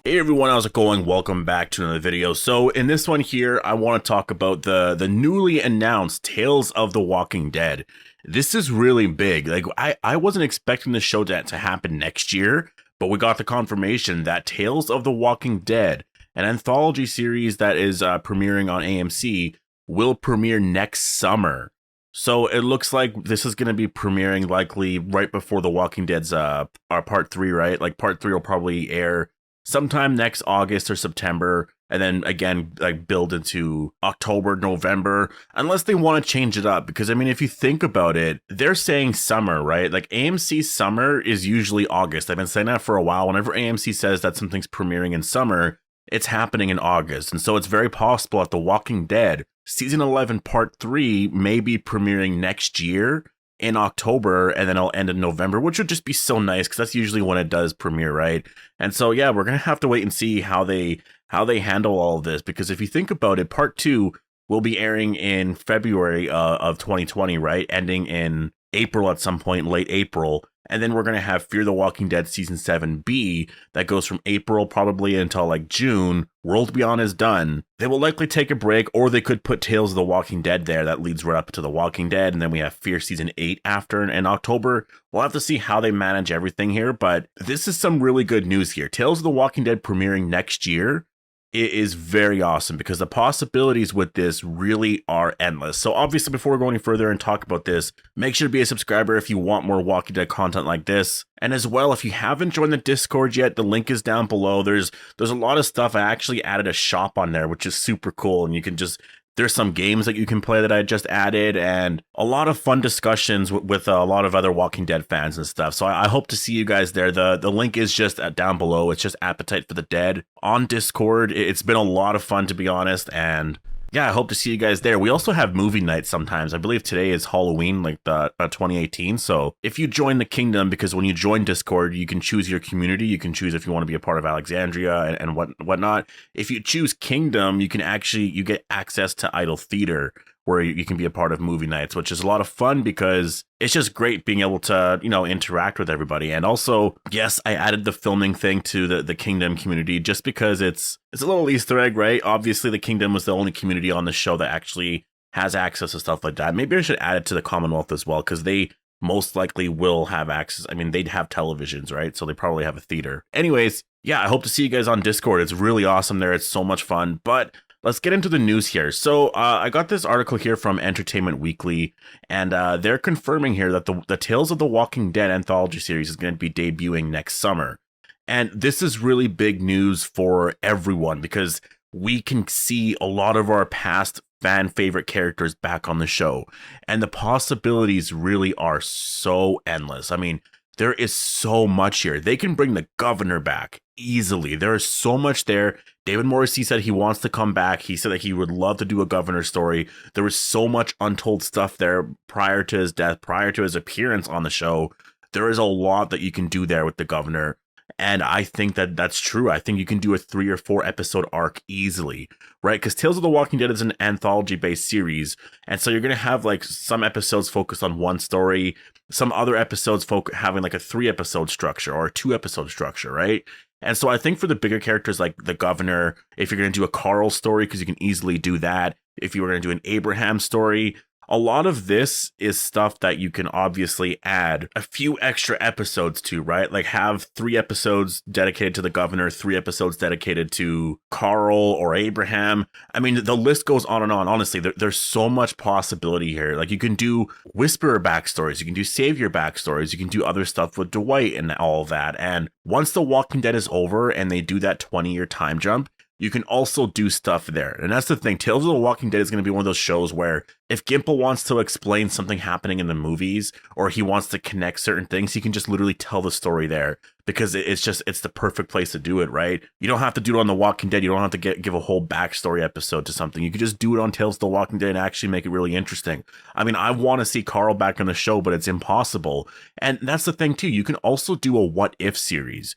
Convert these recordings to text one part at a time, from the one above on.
Hey everyone, how's it going? Welcome back to another video. So in this one here, I want to talk about the newly announced Tales of the Walking Dead. This is really big. Like I wasn't expecting this show to happen next year, but we got the confirmation that Tales of the Walking Dead, an anthology series that is premiering on AMC, will premiere next summer. So it looks like this is going to be premiering likely right before The Walking Dead's our part 3, right? Like part 3 will probably air sometime next August or September, and then again, like build into October, November, unless they want to change it up. Because I mean, if you think about it, they're saying summer, right? Like AMC summer is usually August. I've been saying that for a while. Whenever AMC says that something's premiering in summer, it's happening in August. And so it's very possible that The Walking Dead season 11 part 3 may be premiering next year in October, and then it'll end in November, which would just be so nice because that's usually when it does premiere, right? And so yeah, we're gonna have to wait and see how they handle all of this, because if you think about it, part 2 will be airing in February of 2020, right? Ending in April at some point, late April. And then we're going to have Fear the Walking Dead Season 7B that goes from April probably until like June. World Beyond is done. They will likely take a break, or they could put Tales of the Walking Dead there. That leads right up to The Walking Dead. And then we have Fear Season 8 after in October. We'll have to see how they manage everything here. But this is some really good news here. Tales of the Walking Dead premiering next year. It is very awesome because the possibilities with this really are endless. So obviously, before we go any further and talk about this, make sure to be a subscriber if you want more Walking Dead content like this. And as well, if you haven't joined the Discord yet, the link is down below. There's a lot of stuff. I actually added a shop on there, which is super cool. And you can just, there's some games that you can play that I just added, and a lot of fun discussions with a lot of other Walking Dead fans and stuff. So I hope to see you guys there. The link is just down below. It's just Appetite for the Dead on Discord. It's been a lot of fun, to be honest, and yeah, I hope to see you guys there. We also have movie nights sometimes. I believe today is Halloween, like the 2018. So if you join the Kingdom, because when you join Discord, you can choose your community. You can choose if you want to be a part of Alexandria and whatnot. If you choose Kingdom, you get access to Idle Theater, where you can be a part of movie nights, which is a lot of fun because it's just great being able to, interact with everybody. And also, yes, I added the filming thing to the Kingdom community just because it's a little Easter egg, right? Obviously, the Kingdom was the only community on the show that actually has access to stuff like that. Maybe I should add it to the Commonwealth as well, because they most likely will have access. I mean, they'd have televisions, right? So they probably have a theater. Anyways, yeah, I hope to see you guys on Discord. It's really awesome there. It's so much fun. But let's get into the news here. So I got this article here from Entertainment Weekly, and they're confirming here that the Tales of the Walking Dead anthology series is going to be debuting next summer. And this is really big news for everyone because we can see a lot of our past fan favorite characters back on the show. And the possibilities really are so endless. I mean, there is so much here. They can bring the governor back easily. There is so much there. David Morrissey said he wants to come back. He said that he would love to do a governor story. There was so much untold stuff there prior to his death, prior to his appearance on the show. There is a lot that you can do there with the governor. And I think that that's true. I think you can do a 3 or 4 episode arc easily, right? Because Tales of the Walking Dead is an anthology based series. And so you're going to have like some episodes focused on one story, some other episodes having like a 3 episode structure or a 2 episode structure, right? And so I think for the bigger characters like the governor, if you're going to do a Carl story, because you can easily do that. If you were going to do an Abraham story, a lot of this is stuff that you can obviously add a few extra episodes to, right? Like have 3 episodes dedicated to the governor, 3 episodes dedicated to Carl or Abraham. I mean, the list goes on and on. Honestly, there's so much possibility here. Like you can do Whisperer backstories, you can do Savior backstories, you can do other stuff with Dwight and all of that. And once The Walking Dead is over and they do that 20-year time jump, you can also do stuff there. And that's the thing. Tales of the Walking Dead is going to be one of those shows where if Gimple wants to explain something happening in the movies, or he wants to connect certain things, he can just literally tell the story there, because it's the perfect place to do it, right? You don't have to do it on The Walking Dead. You don't have to give a whole backstory episode to something. You can just do it on Tales of the Walking Dead and actually make it really interesting. I mean, I want to see Carl back on the show, but it's impossible. And that's the thing too. You can also do a what if series.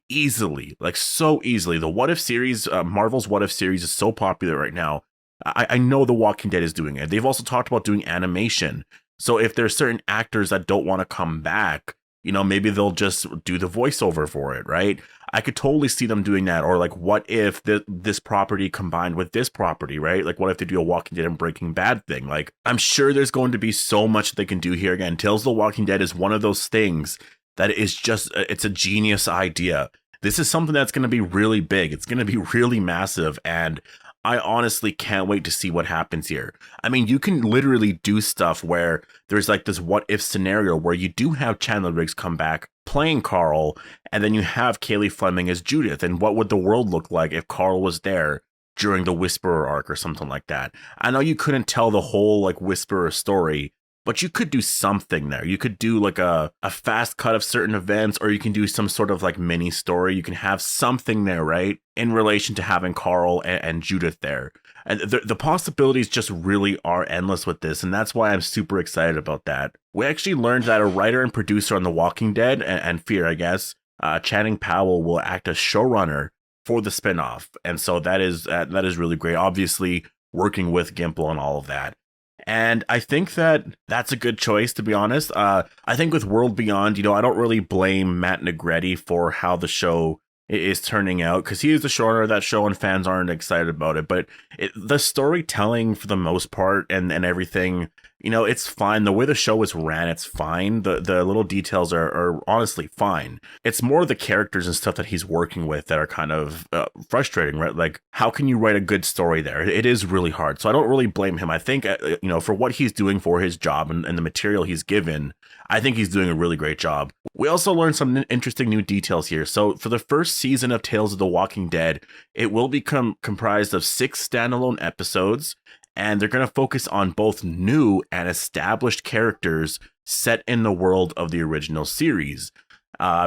Easily, like so easily. The What If series, Marvel's What If series is so popular right now. I know The Walking Dead is doing it. They've also talked about doing animation. So if there's certain actors that don't want to come back, maybe they'll just do the voiceover for it, right? I could totally see them doing that. Or like, what if this property combined with this property, right? Like, what if they do a Walking Dead and Breaking Bad thing? Like, I'm sure there's going to be so much they can do here. Again, Tales of the Walking Dead is one of those things that is just, it's a genius idea. This is something that's going to be really big. It's going to be really massive. And I honestly can't wait to see what happens here. I mean, you can literally do stuff where there's like this what if scenario where you do have Chandler Riggs come back playing Carl, and then you have Kaylee Fleming as Judith. And what would the world look like if Carl was there during the Whisperer arc or something like that? I know you couldn't tell the whole like Whisperer story, but you could do something there. You could do like a fast cut of certain events, or you can do some sort of like mini story. You can have something there, right? In relation to having Carl and Judith there. And the possibilities just really are endless with this. And that's why I'm super excited about that. We actually learned that a writer and producer on The Walking Dead and Fear, I guess, Channing Powell will act as showrunner for the spinoff. And so that is really great. Obviously, working with Gimple and all of that. And I think that that's a good choice, to be honest. I think with World Beyond, I don't really blame Matt Negretti for how the show is turning out, because he is the showrunner of that show and fans aren't excited about it. But the storytelling, for the most part, and everything, it's fine. The way the show is ran, it's fine. The little details are honestly fine. It's more the characters and stuff that he's working with that are kind of frustrating, right? Like, how can you write a good story there? It is really hard. So I don't really blame him. I think, for what he's doing for his job and the material he's given, I think he's doing a really great job. We also learned some interesting new details here. So for the first season of Tales of the Walking Dead, it will become comprised of 6 standalone episodes, and they're going to focus on both new and established characters set in the world of the original series.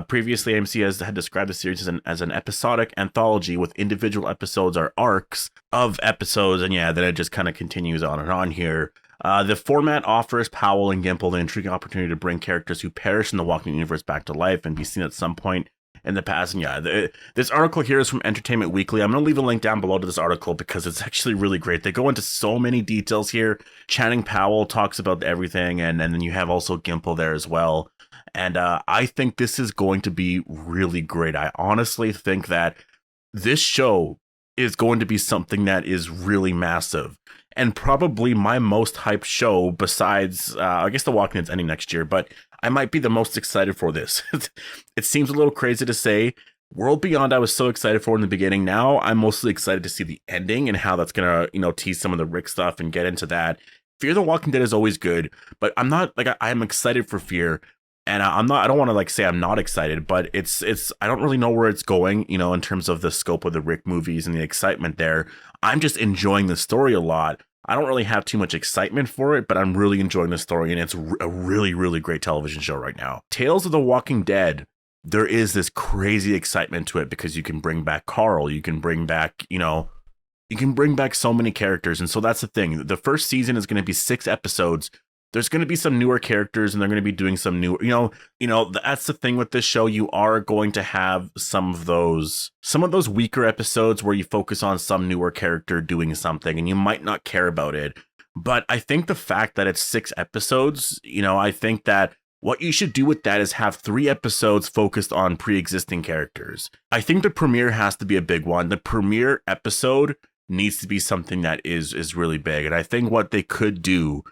Previously, AMC had described the series as an episodic anthology with individual episodes or arcs of episodes, and then it just kind of continues on and on here. The format offers Powell and Gimple the intriguing opportunity to bring characters who perish in the Walking universe back to life and be seen at some point in the past. And this article here is from Entertainment Weekly. I'm going to leave a link down below to this article because it's actually really great. They go into so many details here. Channing Powell talks about everything, and then you have also Gimple there as well. And I think this is going to be really great. I honestly think that this show is going to be something that is really massive, and probably my most hyped show besides, I guess The Walking Dead's ending next year, but I might be the most excited for this. It seems a little crazy to say. World Beyond, I was so excited for in the beginning. Now I'm mostly excited to see the ending and how that's going to, tease some of the Rick stuff and get into that. Fear the Walking Dead is always good, but I'm not, I'm excited for Fear. And I don't want to say I'm not excited, but it's I don't really know where it's going, in terms of the scope of the Rick movies and the excitement there. I'm just enjoying the story a lot. I don't really have too much excitement for it, but I'm really enjoying the story, and it's a really, really great television show right now. Tales of the Walking Dead, there is this crazy excitement to it because you can bring back Carl, you can bring back, you can bring back so many characters. And so that's the thing. The first season is going to be 6 episodes. There's going to be some newer characters, and they're going to be doing some new, that's the thing with this show. You are going to have some of those weaker episodes where you focus on some newer character doing something and you might not care about it. But I think the fact that it's 6 episodes, I think that what you should do with that is have 3 episodes focused on pre-existing characters. I think the premiere has to be a big one. The premiere episode needs to be something that is really big. And I think what they could do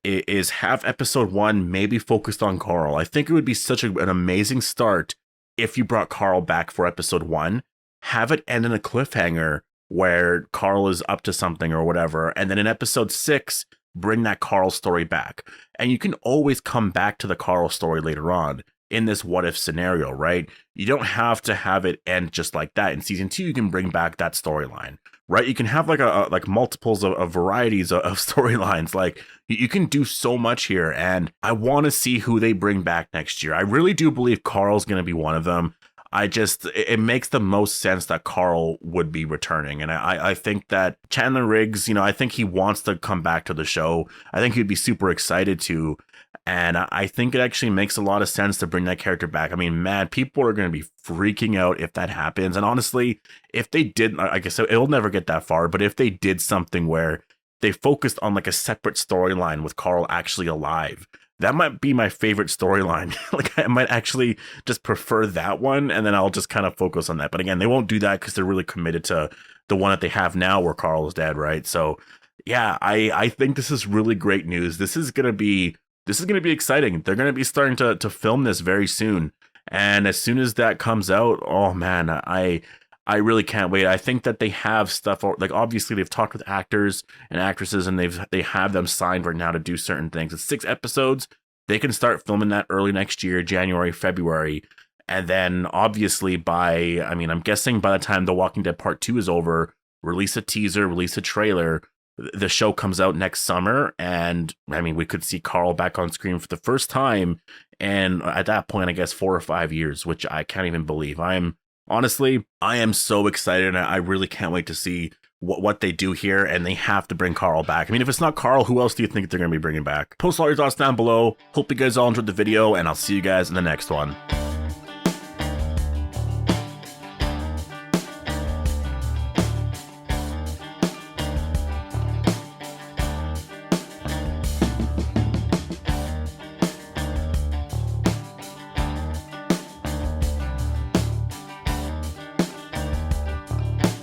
is have episode 1 maybe focused on Carl. I think it would be such an amazing start if you brought Carl back for episode 1. Have it end in a cliffhanger where Carl is up to something or whatever, and then in episode 6, bring that Carl story back. And you can always come back to the Carl story later on in this what if scenario, right? You don't have to have it end just like that. In season 2, you can bring back that storyline, right? You can have like multiples of varieties of storylines. Like, you can do so much here, and I want to see who they bring back next year. I really do believe Carl's going to be one of them. It makes the most sense that Carl would be returning. And I think that Chandler Riggs, I think he wants to come back to the show. I think he'd be super excited to. And I think it actually makes a lot of sense to bring that character back. I mean, man, people are going to be freaking out if that happens. And honestly, if they did, I guess it'll never get that far, but if they did something where they focused on like a separate storyline with Carl actually alive, that might be my favorite storyline. Like, I might actually just prefer that one, and then I'll just kind of focus on that. But again, they won't do that because they're really committed to the one that they have now where Carl is dead, right? So yeah, I think this is really great news. This is gonna be exciting. They're gonna be starting to film this very soon. And as soon as that comes out, oh man, I really can't wait. I think that they have stuff, like obviously they've talked with actors and actresses, and they have them signed right now to do certain things. It's 6 episodes. They can start filming that early next year, January, February. And then obviously I'm guessing by the time The Walking Dead Part 2 is over, release a teaser, release a trailer. The show comes out next summer, and I mean, we could see Carl back on screen for the first time. And at that point, I guess 4 or 5 years, which I can't even believe. I am so excited. I really can't wait to see what they do here, and they have to bring Carl back. I mean, if it's not Carl, who else do you think they're going to be bringing back? Post all your thoughts down below. Hope you guys all enjoyed the video, and I'll see you guys in the next one.